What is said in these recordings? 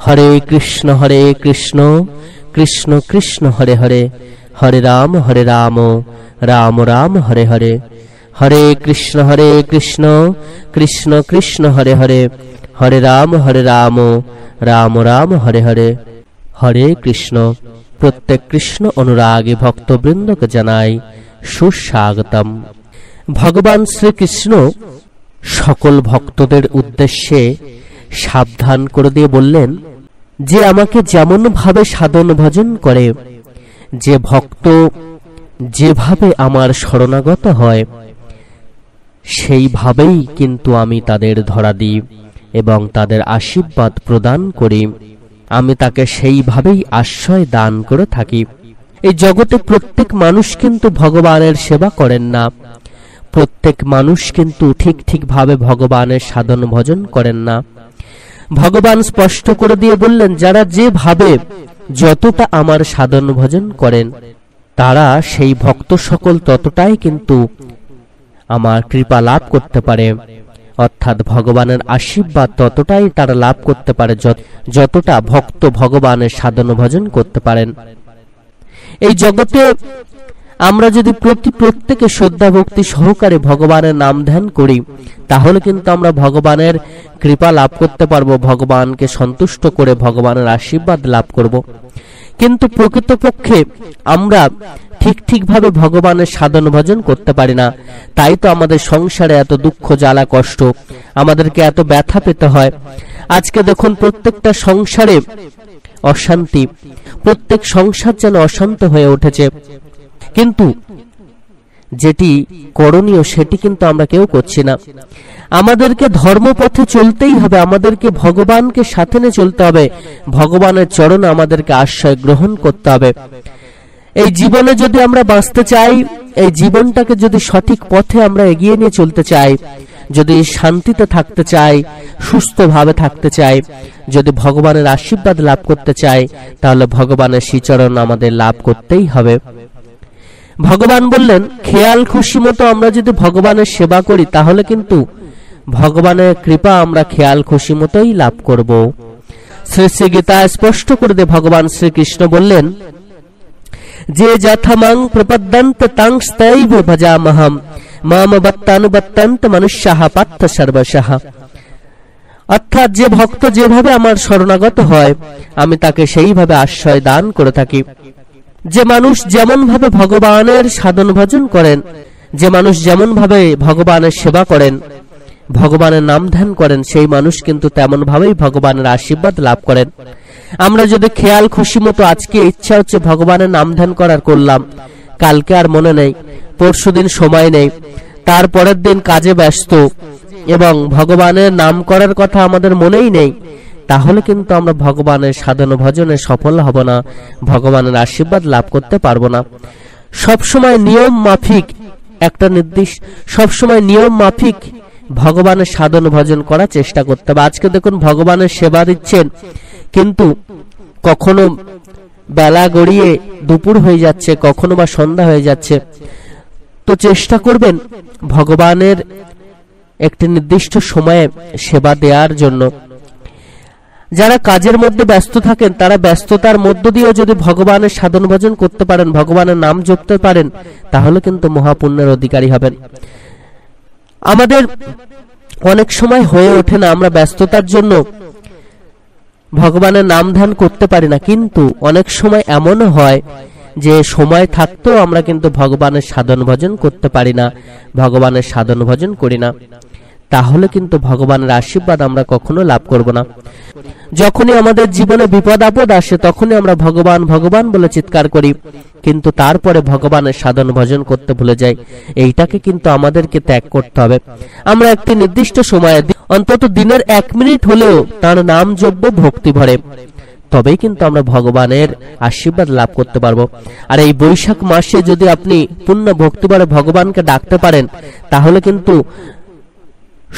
হরে কৃষ্ণ কৃষ্ণ কৃষ্ণ হরে হরে, হরে রাম রাম রাম হরে হরে। হরে কৃষ্ণ কৃষ্ণ কৃষ্ণ হরে হরে, হরে রাম রাম রাম হরে হরে। হরে কৃষ্ণ। প্রত্যেক কৃষ্ণ অনুরাগী ভক্তবৃন্দকে জানাই সুস্বাগতম। ভগবান শ্রীকৃষ্ণ সকল ভক্তদের উদ্দেশ্যে সাবধান করে দিয়ে বললেন যে আমাকে যেমন ভাবে সাধন ভজন করে, যে ভক্ত যেভাবে আমার শরণাগত হয় সেইভাবেই কিন্তু আমি তাদের ধরা দিই এবং তাদের আশীর্বাদ প্রদান করি। আমি তাকে সেইভাবেই আশ্রয় দান করে থাকি। এই জগতে প্রত্যেক মানুষ কিন্তু ভগবানের সেবা করেন না, প্রত্যেক মানুষ কিন্তু ঠিক ভাবে ভগবানের সাধন ভজন করেন না। ভগবান স্পষ্ট করে দিয়ে বললেন, যারা যেভাবে যতটা আমার সাধন ভজন করেন তারা সেই ভক্ত সকল ততটাই কিন্তু আমার কৃপা লাভ করতে পারে, অর্থাৎ ভগবানের আশীর্বাদ ততটাই তারা লাভ করতে পারে যতটা ভক্ত ভগবানের সাধন ভজন করতে পারেন। এই জগতে আমরা যদি প্রত্যেকে শ্রদ্ধা ভক্তি সহকারে ভগবানের নাম ধ্যান করি তাহলে কিন্তু আমরা ভগবানের কৃপা লাভ করতে পারবো, ভগবানকে সন্তুষ্ট করে ভগবানের আশীর্বাদ লাভ করব। কিন্তু প্রকৃতপক্ষে আমরা ঠিকভাবে ভগবানের সাধন ভজন করতে পারি না, তাই তো আমাদের সংসারে এত দুঃখ জ্বালা কষ্ট, আমাদেরকে এত ব্যথা পেতে হয়। আজকে দেখুন প্রত্যেকটা সংসারে অশান্তি, প্রত্যেক সংসার যেন অশান্ত হয়ে উঠেছে, কিন্তু যেটি করণীয় সেটি কিন্তু আমরা কেউ করছি না। আমাদেরকে ধর্মপথে চলতেই হবে, আমাদেরকে ভগবানকে সাথে নিয়ে চলতে হবে, ভগবানের চরণে আমাদেরকে আশ্রয় গ্রহণ করতে হবে। এই জীবনে যদি আমরা বাঁচতে চাই, এই জীবনটাকে যদি সঠিক পথে আমরা এগিয়ে নিয়ে চলতে চাই, যদি শান্তিতে থাকতে চাই, সুস্থভাবে থাকতে চাই, যদি ভগবানের আশীর্বাদ লাভ করতে চাই, তাহলে ভগবানের শ্রীচরণ আমাদের লাভ করতেই হবে। ভগবান বললেন, খেয়াল খুশি মতো আমরা যদি ভগবানের সেবা করি তাহলে কিন্তু ভগবানের কৃপা আমরা খেয়াল খুশি মতোই লাভ করব। শ্রী শ্রী গীতা স্পষ্ট করে দিয়ে ভগবান শ্রীকৃষ্ণ বললেন, যে যথামাং প্রপদ্যন্ত তাং স্তৈব ভজামহম মাম বত্তানুবত্তন্ত মনুষ্যাঃ পার্থ সর্বশঃ। অর্থাৎ যে ভক্ত যেভাবে আমার শরণাগত হয় আমি তাকে সেইভাবে আশ্রয় দান করে থাকি। যে মানুষ যেমন ভাবে ভগবানের সাধন ভজন করেন, যে মানুষ যেমন ভাবে ভগবানের সেবা করেন, ভগবানের নাম ধ্যান করেন, সেই মানুষ কিন্তু তেমন ভাবেই ভগবানের আশীর্বাদ লাভ করেন। আমরা যদি খেয়াল খুশি মতো আজকে ইচ্ছা হচ্ছে ভগবানের নাম ধ্যান করার করলাম, কালকে আর মনে নেই, পরশুদিন সময় নেই, তারপরের দিন কাজে ব্যস্ত এবং ভগবানের নাম করার কথা আমাদের মনেই নেই, তাহলে কিন্তু আমরা ভগবানের সাধন ভজনে সফল হব না, ভগবানের আশীর্বাদ লাভ করতে পারবো না। সবসময় নিয়ম মাফিক সবসময় নিয়ম মাফিক ভগবানের সাধন ভজন করার চেষ্টা করতে হবে। আজকে দেখুন ভগবানের সেবা দিচ্ছেন, কিন্তু কখনো বেলা গড়িয়ে দুপুর হয়ে যাচ্ছে, কখনো বা সন্ধ্যা হয়ে যাচ্ছে। তো চেষ্টা করবেন ভগবানের একটি নির্দিষ্ট সময়ে সেবা দেওয়ার জন্য। যারা কাজের মধ্যে ব্যস্ত থাকেন তারা ব্যস্ততার মধ্য দিয়েও যদি ভগবানের সাধন ভজন করতে পারেন, ভগবানের নাম জপতে পারেন, তাহলে কিন্তু মহাপুণ্যের অধিকারী হবেন। আমাদের অনেক সময় হয়ে ওঠে না, আমরা ব্যস্ততার জন্য ভগবানের নাম ধ্যান করতে পারি না, কিন্তু অনেক সময় এমনও হয় যে সময় থাকতেও আমরা কিন্তু ভগবানের সাধন ভজন করতে পারি না, ভগবানের সাধন ভজন করি না, তাহলে কিন্তু ভগবানের আশীর্বাদ আমরা কখনো লাভ করব না। যখনই আমাদের জীবনে বিপদ আপদ আসে তখনই আমরা ভগবান ভগবান বলে চিৎকার করি, কিন্তু তারপরে ভগবানের সাধন ভজন করতে ভুলে যাই। এইটাকে কিন্তু আমাদেরকে ত্যাগ করতে হবে। আমরা একটি নির্দিষ্ট সময়ে অন্তত দিনের 1 মিনিট হলেও তার নাম জপব ভক্তি ভরে, তবেই কিন্তু আমরা ভগবানের আশীর্বাদ লাভ করতে পারবো। আর এই বৈশাখ মাসে যদি আপনি পূর্ণ ভক্তি ভরে ভগবানকে ডাকতে পারেন তাহলে কিন্তু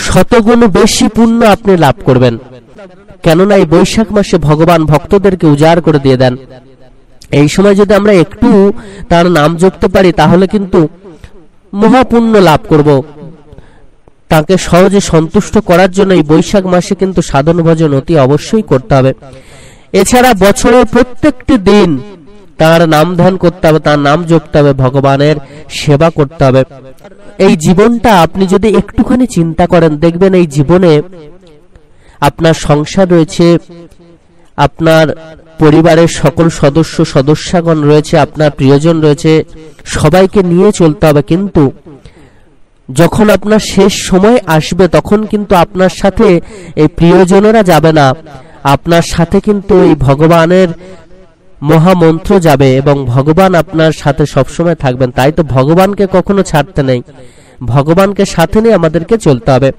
শতগুণ বেশি পুণ্য আপনি লাভ করবেন। কেননা এই বৈশাখ মাসে ভগবান ভক্তদেরকে উজাড় করে দিয়ে দেন। এই সময় যদি আমরা একটু তার নাম জপতে পারি তাহলে কিন্তু মহাপুণ্য লাভ করব। তাকে সহজে সন্তুষ্ট করার জন্য এই বৈশাখ মাসে কিন্তু সাধন ভজন অতি অবশ্যই করতে হবে। এছাড়া বছরের প্রত্যেকটি দিন তার নাম ধ্যান করতে হবে, তার নাম জপতে হবে, ভগবানের সেবা করতে হবে। এই জীবনটা আপনি যদি একটুখানি চিন্তা করেন, দেখবেন এই জীবনে আপনার সংসার রয়েছে, আপনার পরিবারের সকল সদস্যগণ রয়েছে, আপনার প্রিয়জন রয়েছে, সবাইকে নিয়ে চলতে হবে। কিন্তু যখন আপনার শেষ সময় আসবে তখন কিন্তু আপনার সাথে এই প্রিয়জনেরা যাবে না, আপনার সাথে কিন্তু এই ভগবানের মহামন্ত্র যাবে এবং ভগবান আপনার সাথে সবসময় থাকবেন। তাই তো ভগবানকে কখনো ছাড়তে নেই, ভগবানকে সাথে নিয়ে আমাদেরকে চলতে হবে।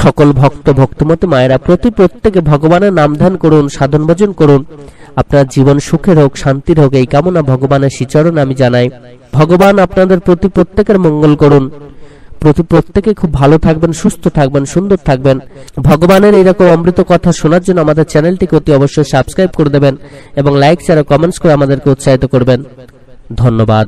সকল ভক্তমতী মায়েরা প্রত্যেকে ভগবানের নাম ধ্যান করুন, সাধন ভজন করুন, আপনার জীবন সুখের হোক, শান্তির হোক, এই কামনা ভগবানের শ্রীচরণ আমি জানাই। ভগবান আপনাদের প্রত্যেকের মঙ্গল করুন, প্রত্যেকে খুব ভালো থাকবেন, সুস্থ থাকবেন, সুন্দর থাকবেন। ভগবানের এরকম অমৃত কথা শোনার জন্য আমাদের চ্যানেলটিকে অতি অবশ্যই সাবস্ক্রাইব করে দেবেন এবং লাইক শেয়ার ও কমেন্টস করে আমাদেরকে উৎসাহিত করবেন। ধন্যবাদ।